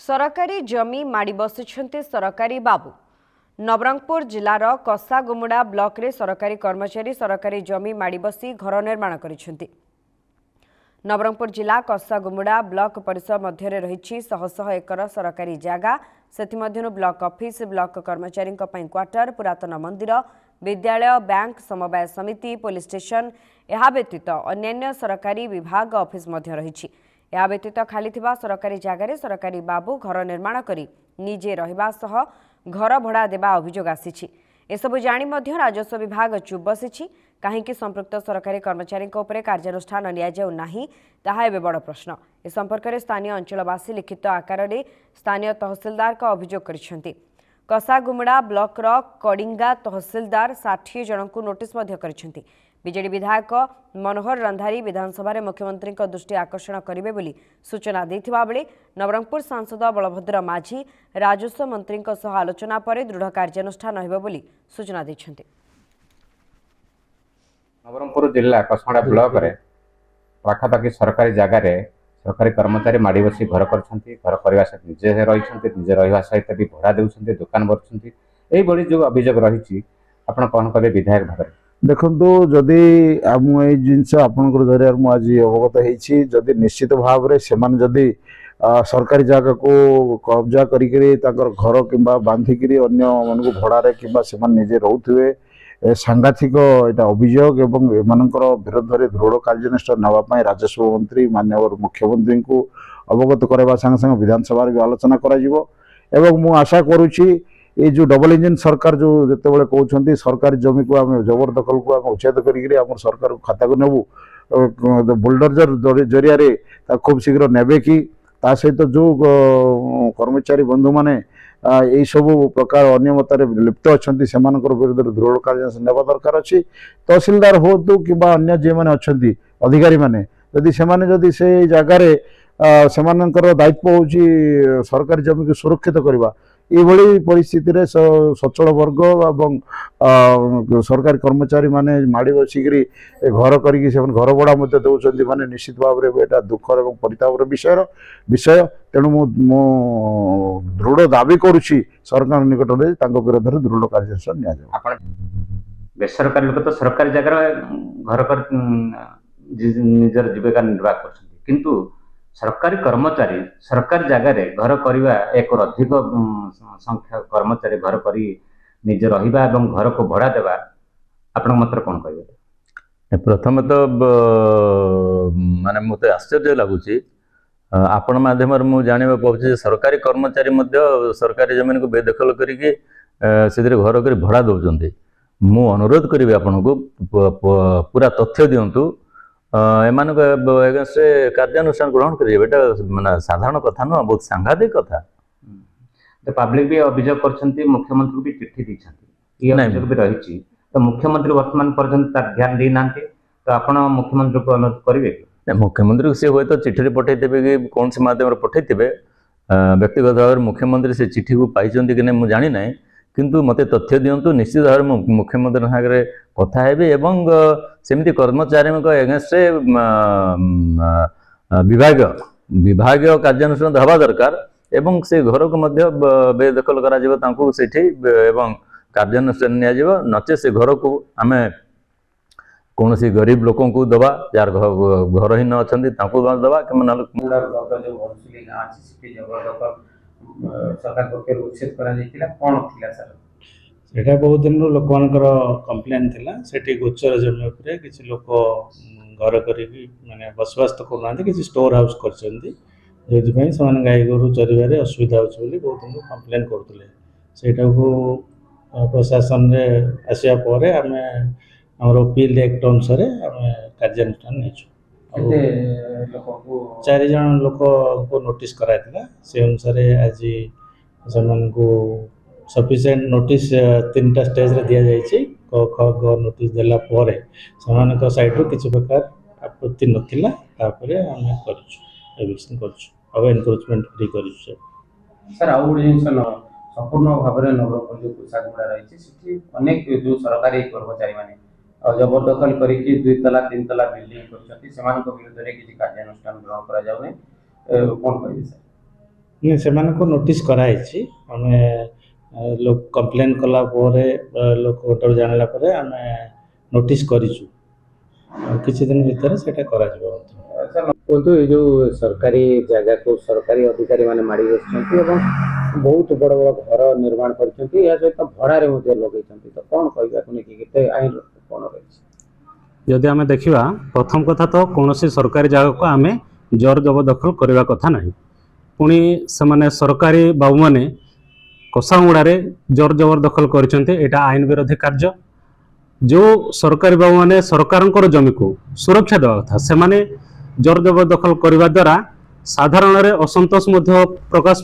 सरकारी जमी माड़ी बसिछन्ते सरकारी बाबू। नवरंगपुर जिलार कसागुमुड़ा ब्लॉक रे सरकारी कर्मचारी सरकारी जमी माड़ी बसी घर निर्माण करिसेंती। नवरंगपुर जिला कसागुमुड़ा ब्लॉक परिसर मध्य रही शह शह एकर सरकारी जागा से ब्लॉक ऑफिस ब्लॉक कर्मचारी क्वार्टर पुरातन मंदिर विद्यालय बैंक समवाय समिति पुलिस स्टेशन यह व्यतीत अन्यान्य सरकारी विभाग ऑफिस मध्य रही। यह व्यतीत खाली सरकारी जगार सरकारी बाबू घर निर्माण करी निजे रहिबा सह घर भड़ा देवा अभियोग आसी। एसबु जाणी मध्य राजस्व विभाग चुप बसी कहीं संपृक्त सरकारी कर्मचारी कार्यानुष्ठान नि ताहा एबे बड़ प्रश्न। ए संपर्क में स्थानीय अंचलवासी लिखित आकार में स्थानीय तहसिलदार का अभियोग करिसेंती। कसागुमुड़ा ब्लॉक रो कडिंगा तहसिलदार 60 जन को नोटिस करिसेंती। बीजेडी विधायक मनोहर रंधारी विधानसभा मुख्यमंत्री दृष्टि आकर्षण करेंगे बोली सूचना देथिबा बेले नवरंगपुर सांसद बलभद्र माझी राजस्व मंत्री आलोचना पर दृढ़ कार्यानुष्ठान होइबो बोली सूचना दैछन्ते। नवरंगपुर जिला कसमड़ा ब्लॉक रे पाखापाखि सरकारी जगार सरकारी कर्मचारी माड़ी बसी घर करवा सहित निजे निजे रहा सहित भी भड़ा देउछन्ते दुकान बरछन्ते एई बड़ी जो अभियोग रही आपण कौन कहे विधायक भाव देखु जदि जिनस आपंकर जरिया मुझे अवगत होती निश्चित भाव में से सरकारी जगह को कब्जा करी घर कि बांधिक अन्य मन को भड़े कि निजे रोथे सांघातिक यहाँ अभियोग एवं एमनकर विरोध में दृढ़ कार्यानुष्ठान नापी राजस्व मंत्री माननीय मुख्यमंत्री को अवगत करवा संगे संगे विधानसभा भी आलोचना कर आशा करुच्ची ये जो डबल इंजिन सरकार जो जिते कहते सरकारी जमी को आम जबरदखल को आम उच्छेद कर सरकार खाता को नेबू बुलडोजर जरिया खूब शीघ्र नेबे कि ता सहित जो कर्मचारी बंधु मैंने यही सब प्रकार अनियमतार लिप्त अच्छा से विरुद्ध दृढ़ कार्यानुष्ठान नेबा दरकार अच्छी। तहसिलदार हो तो कि अन्य जे मैंने अच्छा अधिकारी मैंने जदि से जगार से दायित्व हूँ सरकारी जमी को सुरक्षित करवा ये परिस्थिति रे सचल वर्ग एवं सरकारी कर्मचारी माने माड़ी बसिक घर करके घर भड़ा दौरान माने निश्चित भाव में दुखर और परितापर विषय तेणु मु दृढ़ दाबी करुच्ची सरकार निकट में विरोध में दृढ़ कार्यानुष्ठान नि बेसरकारी लोक तो सरकारी जगह घर कर निजर जीविका निर्वाह कर सरकारी कर्मचारी सरकारी जगार घर करवा एक अधिक संख्या कर्मचारी घर करी निजे रहिबा एवं घर को भड़ा देवा आपण मत कौन कहे? प्रथम तो माने मते आश्चर्य लगुच आपण माध्यम मु जानिबा पाउछि सरकारी कर्मचारी सरकारी जमीन को बेदखल करिके से घर कर भड़ा दौरान मु अनुरोध करी आपण को पूरा तथ्य दिंतु एमान कार्यानुष्ठान ग्रहण करें माने साधारण कथा नुह बहुत सांघातिक कथा। तो पब्लिक भी अभियोग कर मुख्यमंत्री भी चिट्ठी दी अभियोग भी रही तो मुख्यमंत्री वर्तमान पर्यंत ध्यान दी ना तो आप मुख्यमंत्री को अनुरोध करेंगे? मुख्यमंत्री को सी हुए तो चिठी पठे कि कौन से माध्यम पठे व्यक्तिगत भाव में मुख्यमंत्री से चिठी को पाई कि नहीं मुझे जानी ना किंतु मते तथ्य दिंतु निश्चित भाव में मुख्यमंत्री सागर कथा हेबी एवं सेमती कर्मचारी एगेंस्ट विभाग कार्यानुष्ठान हवा दरकार एवं से घर को बेदखल करा कार्यानुष्ठान निया नचे से घर को आम कौन सी गरीब लोक को दबा यार घरहीन अच्छा दबा सरकार पक्ष उच्छेद करा बहुत दिन लोक कंप्लेन थिला सेठी गोचर जमी उपरे किसी लोक घर करी माने बसवास तो करना किसी स्टोर हाउस कर गाई गोरु चरवे असुविधा होली बहुत दिन कंप्लेन करते सेटा को प्रशासन रे आसिया पर आम अपील एक्ट अनुसार आम कार्यानुष्ठान नहीं 4 जन लोक को नोटिस कराइला से अनुसार आज को सफिशिएंट नोटिस 3टा स्टेज रे दिया जाइए क ख ग नोटिस देला परे समान साइड रो किसी प्रकार आपत्ति नथिला तापरे हम करूछु एविक्शन करूछु अब एनक्रोचमेंट फ्री करूछु सर आ गुड जिंस न संपूर्ण भाव में नवरंगपुर जो कोसागुड़ा रही सिटी अनेक जो सरकारी कर्मचारी माने जबरदखल करिकि 2 तला 3 तला बिल्डिंग करछथि समान को विरुद्ध रे किछि कार्यानुष्ठान ग्रहण करा जाउने कोन कहबे सर? नहीं से नोटिस कराई आमे लोक कंप्लेन कला पोरे लोक जानला परे आमे नोटिस करिछु किछि दिन भीतर सेटा करा जबो। किंतु ये जो सरकारी जगह को सरकारी अधिकारी माने माड़ी बसछन्ती एवं बहुत बड़ बड़ घर निर्माण करछन्ती या सहित भड़ारे मध्ये लगैछन्ती तो कोन कहबा कोने कि केते आइन कोन रहछि। यदि आमे देखिबा प्रथम कथा तो कोनोसी सरकारी जगह को आमे जोर जबरदखल करबा कथा नाही। पुणी से सरकारी बाबू माने कोसामुड़ारे जोर जबरदखल करछन्ते एटा आईन विरोधी कार्य। जो सरकारी बाबू माने सरकारंकर जमी को सुरक्षा देवा कथा से माने जोर जबरदखल करबा द्वारा साधारण रे असंतोष प्रकाश